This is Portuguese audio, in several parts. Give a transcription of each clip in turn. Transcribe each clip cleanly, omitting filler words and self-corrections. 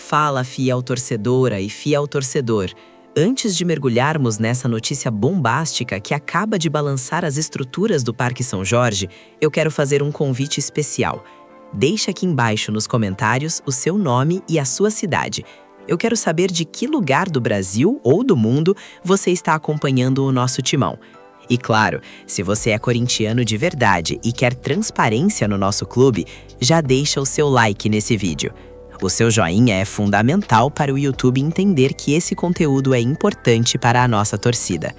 Fala, fiel torcedora e fiel torcedor. Antes de mergulharmos nessa notícia bombástica que acaba de balançar as estruturas do Parque São Jorge, eu quero fazer um convite especial. Deixa aqui embaixo nos comentários o seu nome e a sua cidade. Eu quero saber de que lugar do Brasil ou do mundo você está acompanhando o nosso timão. E claro, se você é corintiano de verdade e quer transparência no nosso clube, já deixa o seu like nesse vídeo. O seu joinha é fundamental para o YouTube entender que esse conteúdo é importante para a nossa torcida.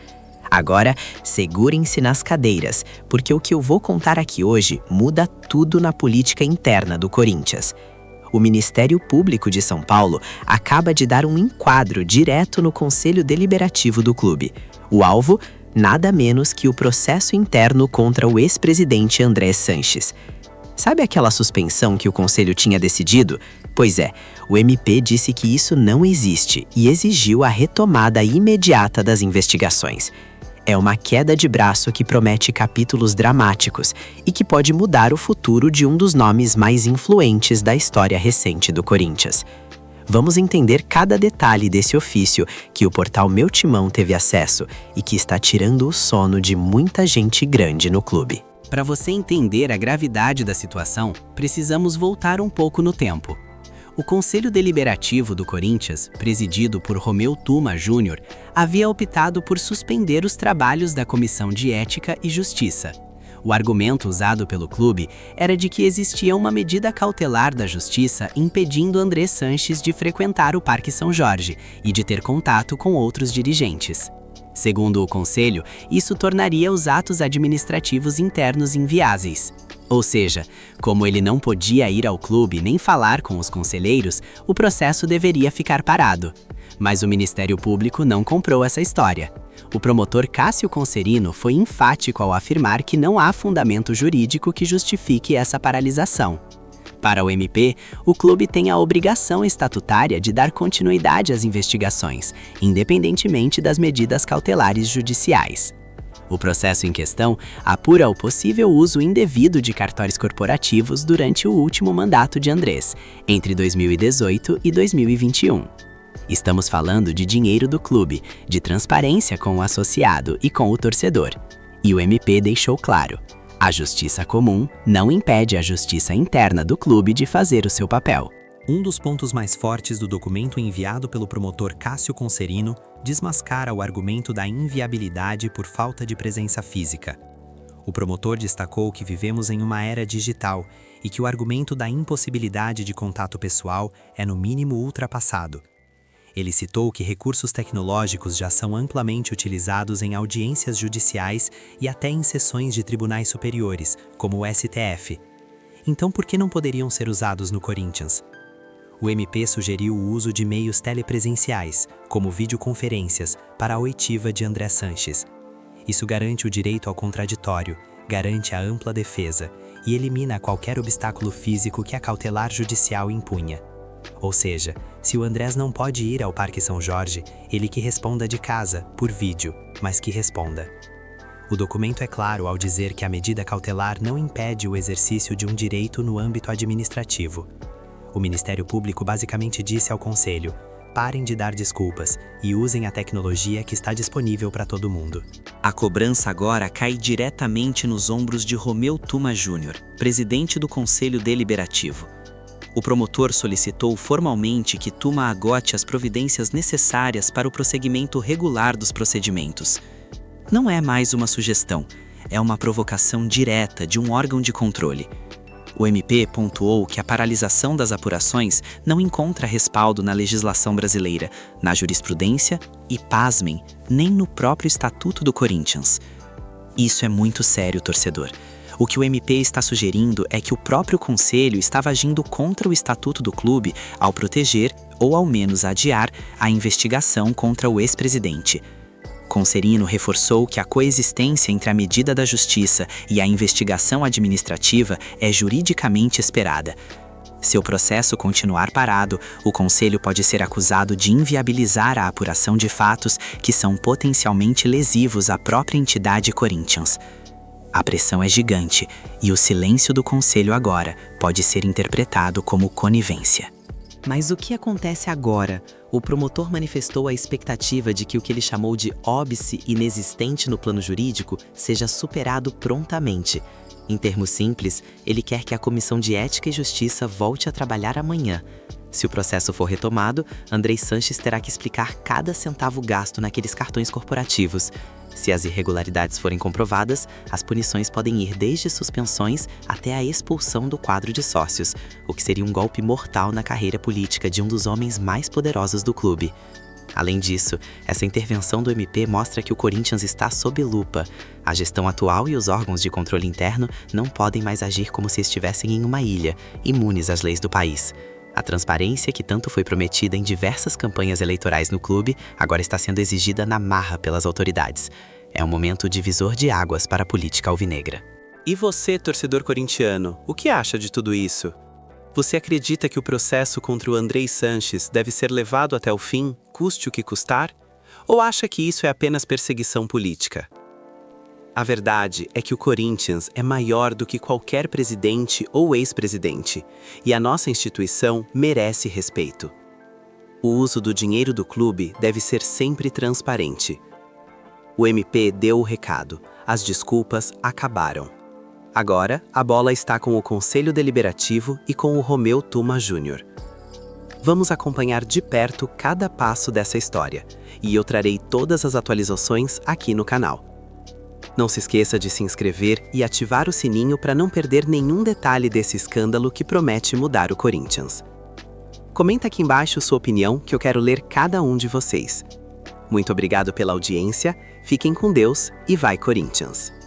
Agora, segurem-se nas cadeiras, porque o que eu vou contar aqui hoje muda tudo na política interna do Corinthians. O Ministério Público de São Paulo acaba de dar um enquadro direto no Conselho Deliberativo do clube. O alvo, nada menos que o processo interno contra o ex-presidente André Sanches. Sabe aquela suspensão que o Conselho tinha decidido? Pois é, o MP disse que isso não existe e exigiu a retomada imediata das investigações. É uma queda de braço que promete capítulos dramáticos e que pode mudar o futuro de um dos nomes mais influentes da história recente do Corinthians. Vamos entender cada detalhe desse ofício que o portal Meu Timão teve acesso e que está tirando o sono de muita gente grande no clube. Para você entender a gravidade da situação, precisamos voltar um pouco no tempo. O Conselho Deliberativo do Corinthians, presidido por Romeu Tuma Júnior, havia optado por suspender os trabalhos da Comissão de Ética e Justiça. O argumento usado pelo clube era de que existia uma medida cautelar da Justiça impedindo André Sanches de frequentar o Parque São Jorge e de ter contato com outros dirigentes. Segundo o Conselho, isso tornaria os atos administrativos internos inviáveis. Ou seja, como ele não podia ir ao clube nem falar com os conselheiros, o processo deveria ficar parado. Mas o Ministério Público não comprou essa história. O promotor Cássio Concerino foi enfático ao afirmar que não há fundamento jurídico que justifique essa paralisação. Para o MP, o clube tem a obrigação estatutária de dar continuidade às investigações, independentemente das medidas cautelares judiciais. O processo em questão apura o possível uso indevido de cartórios corporativos durante o último mandato de Andrés, entre 2018 e 2021. Estamos falando de dinheiro do clube, de transparência com o associado e com o torcedor. E o MP deixou claro: a justiça comum não impede a justiça interna do clube de fazer o seu papel. Um dos pontos mais fortes do documento enviado pelo promotor Cássio Concerino desmascara o argumento da inviabilidade por falta de presença física. O promotor destacou que vivemos em uma era digital e que o argumento da impossibilidade de contato pessoal é no mínimo ultrapassado. Ele citou que recursos tecnológicos já são amplamente utilizados em audiências judiciais e até em sessões de tribunais superiores, como o STF. Então, por que não poderiam ser usados no Corinthians? O MP sugeriu o uso de meios telepresenciais, como videoconferências, para a oitiva de André Sanches. Isso garante o direito ao contraditório, garante a ampla defesa e elimina qualquer obstáculo físico que a cautelar judicial impunha. Ou seja, se o Andrés não pode ir ao Parque São Jorge, ele que responda de casa, por vídeo, mas que responda. O documento é claro ao dizer que a medida cautelar não impede o exercício de um direito no âmbito administrativo. O Ministério Público basicamente disse ao Conselho: parem de dar desculpas e usem a tecnologia que está disponível para todo mundo. A cobrança agora cai diretamente nos ombros de Romeu Tuma Júnior, presidente do Conselho Deliberativo. O promotor solicitou formalmente que Tuma agote as providências necessárias para o prosseguimento regular dos procedimentos. Não é mais uma sugestão, é uma provocação direta de um órgão de controle. O MP pontuou que a paralisação das apurações não encontra respaldo na legislação brasileira, na jurisprudência e, pasmem, nem no próprio Estatuto do Corinthians. Isso é muito sério, torcedor. O que o MP está sugerindo é que o próprio Conselho estava agindo contra o Estatuto do clube ao proteger, ou ao menos adiar, a investigação contra o ex-presidente. Concerino reforçou que a coexistência entre a medida da Justiça e a investigação administrativa é juridicamente esperada. Se o processo continuar parado, o Conselho pode ser acusado de inviabilizar a apuração de fatos que são potencialmente lesivos à própria entidade Corinthians. A pressão é gigante e o silêncio do Conselho agora pode ser interpretado como conivência. Mas o que acontece agora? O promotor manifestou a expectativa de que o que ele chamou de óbice inexistente no plano jurídico seja superado prontamente. Em termos simples, ele quer que a Comissão de Ética e Justiça volte a trabalhar amanhã. Se o processo for retomado, Andrei Sanches terá que explicar cada centavo gasto naqueles cartões corporativos. Se as irregularidades forem comprovadas, as punições podem ir desde suspensões até a expulsão do quadro de sócios, o que seria um golpe mortal na carreira política de um dos homens mais poderosos do clube. Além disso, essa intervenção do MP mostra que o Corinthians está sob lupa. A gestão atual e os órgãos de controle interno não podem mais agir como se estivessem em uma ilha, imunes às leis do país. A transparência que tanto foi prometida em diversas campanhas eleitorais no clube agora está sendo exigida na marra pelas autoridades. É um momento divisor de águas para a política alvinegra. E você, torcedor corintiano, o que acha de tudo isso? Você acredita que o processo contra o Andrei Sanches deve ser levado até o fim, custe o que custar? Ou acha que isso é apenas perseguição política? A verdade é que o Corinthians é maior do que qualquer presidente ou ex-presidente, e a nossa instituição merece respeito. O uso do dinheiro do clube deve ser sempre transparente. O MP deu o recado, as desculpas acabaram. Agora, a bola está com o Conselho Deliberativo e com o Romeu Tuma Júnior. Vamos acompanhar de perto cada passo dessa história, e eu trarei todas as atualizações aqui no canal. Não se esqueça de se inscrever e ativar o sininho para não perder nenhum detalhe desse escândalo que promete mudar o Corinthians. Comenta aqui embaixo sua opinião que eu quero ler cada um de vocês. Muito obrigado pela audiência, fiquem com Deus e vai Corinthians!